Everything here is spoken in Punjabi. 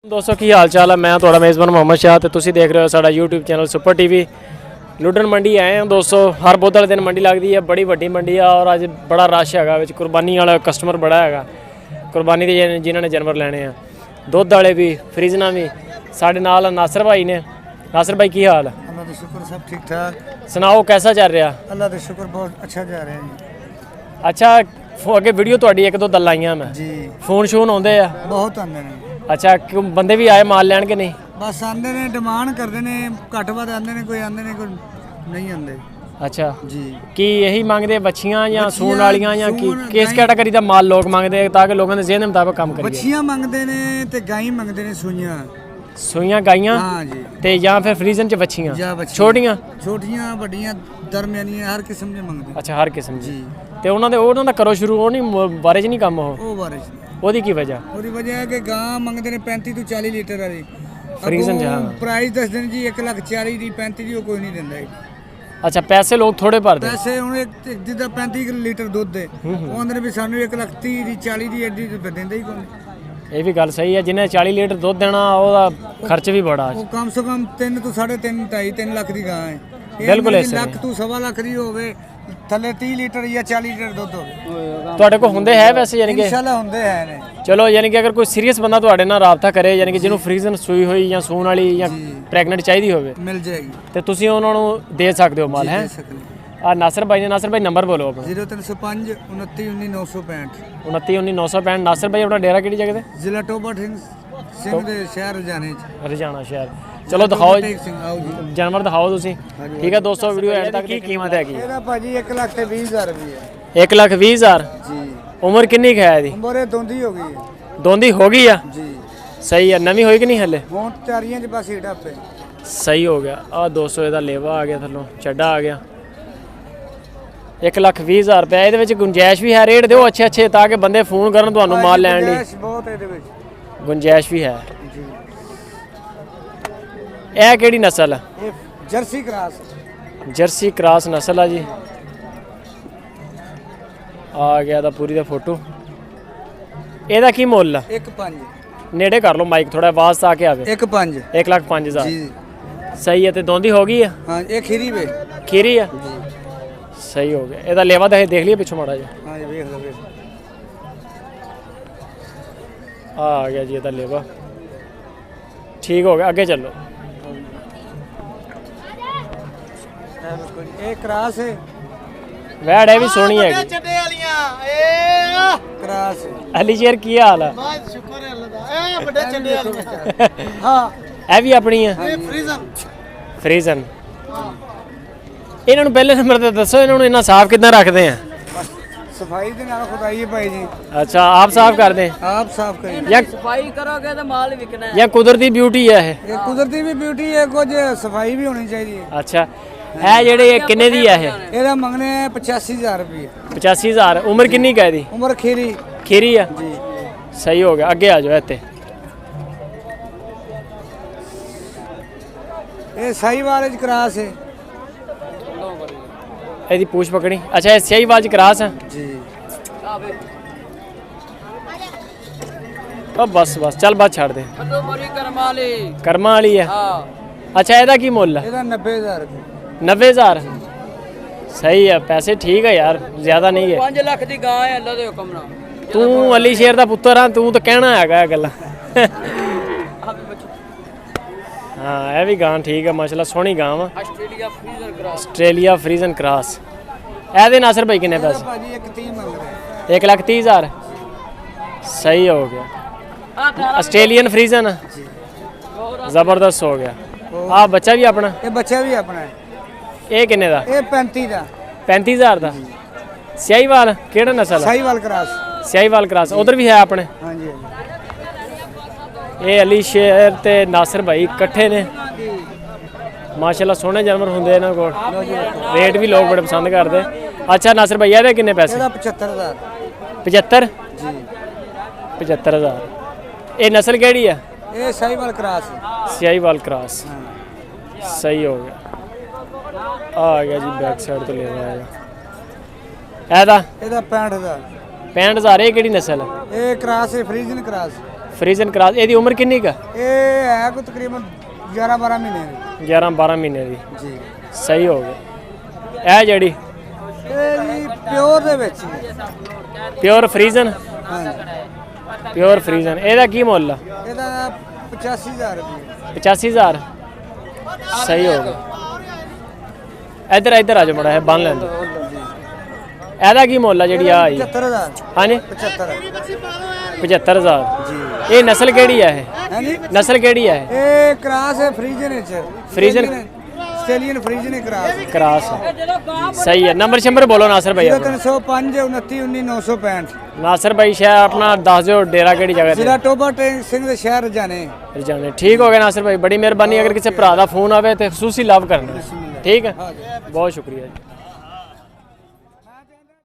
दोस्तों की हाल चाल है। मैं थोड़ा मेज़बान मोहम्मद शाह तो तुसी देख रहे हो साडा यूट्यूब चैनल सुपर टीवी। लुडन मंडी आए हैं दोस्तों। हर बुध वाले दिन मंडी लगती है, बड़ी वड्डी मंडी है और अज बड़ा रश है। कुरबानी वाला कस्टमर बड़ा है, कुरबानी के जिन्होंने जानवर लेने हैं, दुध वाले भी, फ्रीजना भी। साढ़े नाल नासर भाई ने। नासर भाई की हाल है? अल्लाह का शुक्र, सब ठीक ठाक। सुनाओ कैसा चल रहा? अल्लाह का शुक्र, बहुत अच्छा जा रहा है। अच्छा, अगे वीडियो थोड़ी एक दो दल आईयां मैं जी। फोन शोन आते हैं? बहुत आते हैं। अच्छा, क्यों बंदे भी आए माल लैन के नहीं? बस आते हैं, डिमांड करते हैं, घट वध आते हैं, कोई आते हैं कोई नहीं आते। अच्छा जी। कि यही मांगते बच्चियां या सून वालियां या किस कैटेगरी का माल लोग मांगते हैं ताकि लोगों के ज़हन मुताबिक काम करिए? बच्चियां मांगते हैं ते गाई मांगते हैं, सूइयां। सूइयां गाइयां? हाँ जी। ते या फिर फ्रीजन च बच्चियां छोटियां छोटियां बड़ियां दरमियानियां हर किस्म के मांगते। अच्छा, हर किस्म जी। ते ਉਹਨਾਂ ਦਾ ਕਰੋ ਸ਼ੁਰੂ, ਉਹ ਨਹੀਂ ਬਾਰੇ 'ਚ ਨਹੀਂ ਕੰਮ ਉਹ ਬਾਰੇ 'ਚ ਉਹਦੀ ਕੀ ਵਜ੍ਹਾ? ਉਹਦੀ ਵਜ੍ਹਾ ਹੈ ਕਿ ਗਾਂ ਮੰਗਦੇ ਨੇ 35 ਤੋਂ 40 ਲੀਟਰ ਵਾਲੀ ਫਰੀਜ਼ਨ ਜਹਾਂ ਪ੍ਰਾਈਸ ਦੱਸਦੇ ਨੇ ਜੀ 1,40,000 ਦੀ, 35 ਦੀ ਉਹ ਕੋਈ ਨਹੀਂ ਦਿੰਦਾ। ਅੱਛਾ, ਪੈਸੇ ਲੋਕ ਥੋੜੇ ਭਰਦੇ? ਪੈਸੇ ਹੁਣ ਜਿੱਦਾਂ 35 ਲੀਟਰ ਦੁੱਧ ਦੇ ਉਹ ਅੰਦਰ ਵੀ ਸਾਨੂੰ 1,30,000 ਦੀ, 40 ਦੀ ਐਡੀ ਤੇ ਦਿੰਦੇ ਹੀ ਕੋਈ। ਇਹ ਵੀ ਗੱਲ ਸਹੀ ਹੈ, ਜਿਹਨੇ 40 ਲੀਟਰ ਦੁੱਧ ਦੇਣਾ ਉਹਦਾ ਖਰਚ ਵੀ ਬੜਾ। ਉਹ ਕਮ ਸੇ ਕਮ 3 ਤੋਂ 3.5 2.5 ਲੱਖ ਦੀ ਗਾਂ ਹੈ। ਬਿਲਕੁਲ ਐਸੇ ਲੱਖ ਤੋਂ 1.25 ਲੱਖ ਦੀ ਹੋਵੇ, ਥੱਲੇ 30 ਲੀਟਰ ਜਾਂ 40 ਲੀਟਰ ਦੁੱਧ ਹੋਵੇ। ਤੁਹਾਡੇ ਕੋਲ ਹੁੰਦੇ ਹੈ ਵੈਸੇ? ਯਾਨੀ ਕਿ ਇਨਸ਼ਾਅੱਲਾ ਹੁੰਦੇ ਹੈ ਨੇ। ਚਲੋ, ਯਾਨੀ ਕਿ ਅਗਰ ਕੋਈ ਸੀਰੀਅਸ ਬੰਦਾ ਤੁਹਾਡੇ ਨਾਲ ਰਾਬਤਾ ਕਰੇ, ਯਾਨੀ ਕਿ ਜਿਹਨੂੰ ਫਰੀਜ਼ਨ ਸੂਈ ਹੋਈ ਜਾਂ ਸੂਣ ਵਾਲੀ ਜਾਂ ਪ੍ਰੈਗਨੈਂਟ ਚਾਹੀਦੀ ਹੋਵੇ, ਮਿਲ ਜਾਏਗੀ ਤੇ ਤੁਸੀਂ ਉਹਨਾਂ ਨੂੰ ਦੇ ਸਕਦੇ ਹੋ ਮਾਲ। ਹੈ ਆ ਨਾਸਰ ਭਾਈ ਨੇ। ਨਾਸਰ ਭਾਈ ਨੰਬਰ ਬੋਲੋ ਆਪਣਾ। 0305 29 19 965 29 19 965। ਨਾਸਰ ਭਾਈ ਆਪਣਾ ਡੇਰਾ ਕਿਹੜੀ ਜਗ੍ਹਾ ਤੇ? ਜ਼ਿਲ੍ਹਾ ਟੋਬਾ ਸਿੰਘ ਦੇ ਸ਼ਹਿਰ ਰਜਾਨੇ ਚ। ਰਜਾਣਾ ਸ਼ਹਿਰ। ਚਲੋ ਦਿਖਾਓ ਆਓ ਜੀ, ਜਾਨਵਰ ਦਿਖਾਓ ਤੁਸੀਂ। ਠੀਕ ਹੈ ਦੋਸਤੋ, ਵੀਡੀਓ ਐਂਡ ਤੱਕ ਕੀ ਕੀਮਤ ਹੈਗੀ? ਇਹਦਾ ਭਾਜੀ 1,20,000 ਰੁਪਏ। 1,20,000 ਜੀ। ਉਮਰ ਕਿੰਨੀ ਕੁ ਹੈ ਇਹਦੀ? ਉਮਰ ਦੋਂਦੀ ਹੋ ਗਈ ਹੈ। ਦੋਂਦੀ ਹੋ ਗਈ ਆ? ਜੀ। ਸਹੀ ਹੈ। ਨਵੀਂ ਹੋਈ ਕਿ ਨਹੀਂ ਹਲੇ? ਹੁਣ ਤਿਆਰੀਆਂ 'ਚ ਬਸ ਹੀਟਾ ਪੇ। ਸਹੀ ਹੋ ਗਿਆ। ਆ 200 ਇਹਦਾ ਲੇਵਾ ਆ ਗਿਆ, ਥੱਲੋਂ ਚੱਡਾ ਆ ਗਿਆ। 1,20,000 ਰੁਪਏ। ਇਹਦੇ ਵਿੱਚ ਗੁੰਜਾਇਸ਼ ਵੀ ਹੈ? ਰੇਟ ਦਿਓ ਅੱਛੇ ਤਾਂ ਕਿ ਬੰਦੇ ਫੋਨ ਕਰਨ ਤੁਹਾਨੂੰ ਮਾਲ ਲੈਣ ਲਈ। ਗੁੰਜਾਇਸ਼ ਬਹੁਤ ਇਹਦੇ ਵਿੱਚ, ਗੁੰਜਾਇਸ਼ ਵੀ ਹੈ ਜੀ। ਇਹ ਕਿਹੜੀ ਨਸਲ ਹੈ? ਇਹ ਜਰਸੀ ਕਰਾਸ। ਜਰਸੀ ਕਰਾਸ ਨਸਲ ਆ ਜੀ। ਆ ਗਿਆ ਦਾ ਪੂਰੀ ਦਾ ਫੋਟੋ। ਇਹਦਾ ਕੀ ਮੁੱਲ ਆ? 1,5। ਨੇੜੇ ਕਰ ਲਓ ਮਾਈਕ, ਥੋੜਾ ਆਵਾਜ਼ ਤਾਂ ਆ ਕੇ ਆਵੇ। 1,5। 1,05,000 ਜੀ। ਸਹੀ ਹੈ। ਤੇ ਦੋਂਦੀ ਹੋ ਗਈ ਆ? ਹਾਂ, ਇਹ ਖੀਰੀ ਵੇ। ਖੀਰੀ ਆ? ਜੀ। ਸਹੀ ਹੋ ਗਿਆ। ਇਹਦਾ ਲੇਵਾ ਦੇਖ ਲਿਆ ਪਿੱਛੋਂ ਮਾੜਾ ਜਿਹਾ। ਹਾਂ, ਇਹ ਵੇਖ ਲਓ ਵੇਖ। ਆ ਗਿਆ ਜੀ ਇਹਦਾ ਲੇਵਾ। ਠੀਕ ਹੋ ਗਿਆ, ਅੱਗੇ ਚੱਲੋ। ਇਹ ਕਰਾਸ ਹੈ। ਵੈੜ ਇਹ ਵੀ ਸੋਹਣੀ ਹੈਗੀ। ਚੱਡੇ ਵਾਲੀਆਂ ਏ ਕਰਾਸ। ਅਲੀ ਸ਼ੇਰ ਕੀ ਹਾਲ ਆ? ਬਹੁਤ ਸ਼ੁਕਰ ਹੈ ਅੱਲਾ ਦਾ। ਇਹ ਵੱਡੇ ਚੱਡੇ ਵਾਲੀਆਂ। ਹਾਂ, ਇਹ ਵੀ ਆਪਣੀ ਆ? ਇਹ ਫਰੀਜ਼ਨ। ਫਰੀਜ਼ਨ। ਇਹਨਾਂ ਨੂੰ ਪਹਿਲੇ ਨੰਬਰ ਤੇ ਦੱਸੋ, ਇਹਨਾਂ ਨੂੰ ਇੰਨਾ ਸਾਫ਼ ਕਿੱਦਾਂ ਰੱਖਦੇ ਆ? ਸਫਾਈ ਦੇ ਨਾਲ ਖੁਦਾਈ ਹੈ ਭਾਈ ਜੀ। ਅੱਛਾ, ਆਪ ਸਾਫ਼ ਕਰਦੇ? ਆਪ ਸਾਫ਼ ਕਰੀ। ਜਾਂ ਸਫਾਈ ਕਰੋਗੇ ਤਾਂ ਮਾਲ ਵਿਕਣਾ ਹੈ। ਜਾਂ ਕੁਦਰਤੀ ਬਿਊਟੀ ਹੈ ਇਹ? ਇਹ ਕੁਦਰਤੀ ਵੀ ਬਿਊਟੀ ਹੈ, ਕੁਝ ਸਫਾਈ ਵੀ ਹੋਣੀ ਚਾਹੀਦੀ ਹੈ। ਅੱਛਾ, ਇਹ ਜਿਹੜੇ ਕਿੰਨੇ ਦੀ ਹੈ ਇਹ? ਇਹਦਾ ਮੰਗਣੇ 85,000 ਰੁਪਏ। 85,000। ਉਮਰ ਕਿੰਨੀ ਕੁ ਹੈ ਇਹਦੀ? ਉਮਰ ਖੀਰੀ। ਖੀਰੀ ਆ? ਜੀ। ਸਹੀ ਹੋ ਗਿਆ, ਅੱਗੇ ਆ ਜਾਓ ਇੱਥੇ। ਇਹ ਸਾਹੀਵਾਲ ਚ ਕਰਾਸ ਹੈ। ਇਹਦੀ ਪੂਛ ਪਕੜੀ। ਅੱਛਾ, ਇਹ ਸਹੀਵਾਲ ਚ ਕਰਾਸ ਆ? ਜੀ। ਉਹ ਬਸ ਚੱਲ ਬਾਤ ਛੱਡ ਦੇ। ਖੱਦੋ ਮਰੀ ਕਰਮਾ ਵਾਲੀ। ਕਰਮਾਂ ਵਾਲੀ ਹੈ? ਹਾਂ। ਅੱਛਾ, ਇਹਦਾ ਕੀ ਮੁੱਲ ਹੈ? ਇਹਦਾ 90,000 ਰੁਪਏ। 90,000। ਸਹੀ ਹੈ, ਪੈਸੇ ਠੀਕ ਹੈ ਯਾਰ, ਜ਼ਿਆਦਾ ਨਹੀਂ ਹੈ। 5 ਲੱਖ ਦੀ ਗਾਂ ਹੈ ਅੱਲਾ ਦੇ ਹੁਕਮ ਨਾਲ। ਤੂੰ ਅਲੀ ਸ਼ੇਰ ਦਾ ਪੁੱਤਰ ਆ, ਤੂੰ ਤਾਂ ਕਹਿਣਾ ਹੈਗਾ ਇਹ ਗੱਲਾਂ। ਹਾਂ, ਇਹ ਵੀ ਗਾਂ ਠੀਕ ਹੈ ਮਾਸ਼ਾਅੱਲਾ, ਸੋਹਣੀ ਗਾਂ ਵਾ। Australia freezer cross. Australia Friesian cross. ਇਹਦੇ ਨਾਸਰ ਭਾਈ ਕਿੰਨੇ ਪੈਸੇ? ਭਾਜੀ 1,30 ਮੰਗ ਰਿਹਾ। 1,30,000। ਸਹੀ ਹੋ ਗਿਆ। ਆਸਟ੍ਰੇਲੀਅਨ ਫਰੀਜ਼ਨ ਜ਼ਬਰਦਸਤ ਹੋ ਗਿਆ। ਆ ਬੱਚਾ ਵੀ ਆਪਣਾ? ਇਹ ਬੱਚਾ ਵੀ ਆਪਣਾ ਹੈ। ਇਹ ਕਿੰਨੇ ਦਾ? ਇਹ 35 ਦਾ। 35,000 ਦਾ। ਸਿਆਹੀਵਾਲ ਕਿਹੜਾ ਨਸਲ ਹੈ? ਸਾਹੀਵਾਲ ਕਰਾਸ। ਸਿਆਹੀਵਾਲ ਕਰਾਸ। ਉਧਰ ਵੀ ਹੈ ਆਪਣੇ? ਹਾਂਜੀ ਹਾਂਜੀ। ਇਹ ਅਲੀ ਸ਼ੇਰ ਤੇ ਨਾਸਰ ਭਾਈ ਇਕੱਠੇ ਨੇ ਮਾਸ਼ਾਅੱਲਾ, ਸੋਹਣੇ ਜਾਨਵਰ ਹੁੰਦੇ ਇਹਨਾਂ ਕੋਲ। ਰੇਟ ਵੀ ਲੋਕ ਬੜੇ ਪਸੰਦ ਕਰਦੇ। ਅੱਛਾ ਨਾਸਰ ਭਾਈ, ਇਹਦੇ ਕਿੰਨੇ ਪੈਸੇ? ਇਹਦਾ 75,000। 75? ਜੀ। 75,000। ਇਹ ਨਸਲ ਕਿਹੜੀ ਆ? ਇਹ ਸਾਹੀਵਾਲ ਕਰਾਸ ਹੈ। ਸਿਆਹੀਵਾਲ ਕਰਾਸ। ਸਹੀ ਹੋ ਗਿਆ। ਆ ਗਿਆ ਜੀ, ਬੈਕ ਸਾਈਡ ਤੋਂ ਲੈ ਆਇਆ। ਇਹਦਾ? ਇਹਦਾ 65,000। 65,000। ਇਹ ਕਿਹੜੀ ਨਸਲ ਹੈ? ਇਹ ਕਰਾਸ ਹੈ, ਫਰੀਜ਼ਨ ਕਰਾਸ। ਫਰੀਜ਼ਨ ਕਰਾਸ ਇਹਦੀ ਉਮਰ ਕਿੰਨੀ ਕਾ ਇਹ ਹੈ ਕੋਈ ਤਕਰੀਬਨ 11-12 ਮਹੀਨੇ ਦੀ 11-12 ਮਹੀਨੇ ਦੀ ਜੀ। ਸਹੀ ਹੋ ਗਿਆ। ਇਹ ਜਿਹੜੀ ਇਹ ਜੀ ਪਿਓਰ ਦੇ ਵਿੱਚ ਹੀ ਹੈ। ਪਿਓਰ ਫਰੀਜ਼ਨ, ਹਾਂਜੀ ਪਿਓਰ ਫਰੀਜ਼ਨ, ਇਹਦਾ ਕੀ ਮੁੱਲ ਆ? ਇਹਦਾ 85,000 ਰੁਪਏ। 85,000 ਸਹੀ ਹੋ ਗਿਆ। ਇੱਧਰ ਇੱਧਰ ਆ ਜਾ ਮੜਾ ਹੈ ਬੰਨ ਲੈਂਦੇ। ਇਹਦਾ ਕੀ ਮੁੱਲ ਆ ਜਿਹੜੀ ਆ ਆਈ? 75,000। ਹਾਂਜੀ 75 75,000 ਜੀ। ਇਹ ਨਸਲ ਕਿਹੜੀ ਹੈ? ਹੈ ਜੀ ਨਸਲ ਕਿਹੜੀ ਹੈ? ਇਹ ਕ੍ਰਾਸ ਹੈ ਫਰੀਜ਼ਨ ਵਿੱਚ। ਫਰੀਜ਼ਨ? ਆਸਟ੍ਰੇਲੀਅਨ ਫਰੀਜ਼ਨ ਹੈ ਕ੍ਰਾਸ। ਕਰਾਸ ਸਹੀ ਹੈ। ਨੰਬਰ ਸ਼ੰਬਰ ਬੋਲੋ ਨਾਸਰ ਭਾਈ ਆਪਣਾ। 0305 29 19 965। ਨਾਸਰ ਭਾਈ ਸ਼ਹਿਰ ਆਪਣਾ ਦੱਸ ਦਿਓ, ਡੇਰਾ ਕਿਹੜੀ ਜਗ੍ਹਾ ਤੇ? ਜ਼ਿਲ੍ਹਾ ਟੋਬਾ ਟ੍ਰੇਨ ਸਿੰਘ ਦੇ ਸ਼ਹਿਰ ਰਜਾਨੇ। ਰਜਾਨੇ। ਠੀਕ ਹੋ ਗਿਆ ਨਾਸਰ ਭਾਈ, ਬੜੀ ਮਿਹਰਬਾਨੀ। ਅਗਰ ਕਿਸੇ ਭਰਾ ਦਾ ਫੋਨ ਆਵੇ ਤੇ ਖਸੂਸੀ ਲਾਭ ਕਰਨਾ। ਠੀਕ ਹੈ, ਬਹੁਤ ਸ਼ੁਕਰੀਆ ਜੀ।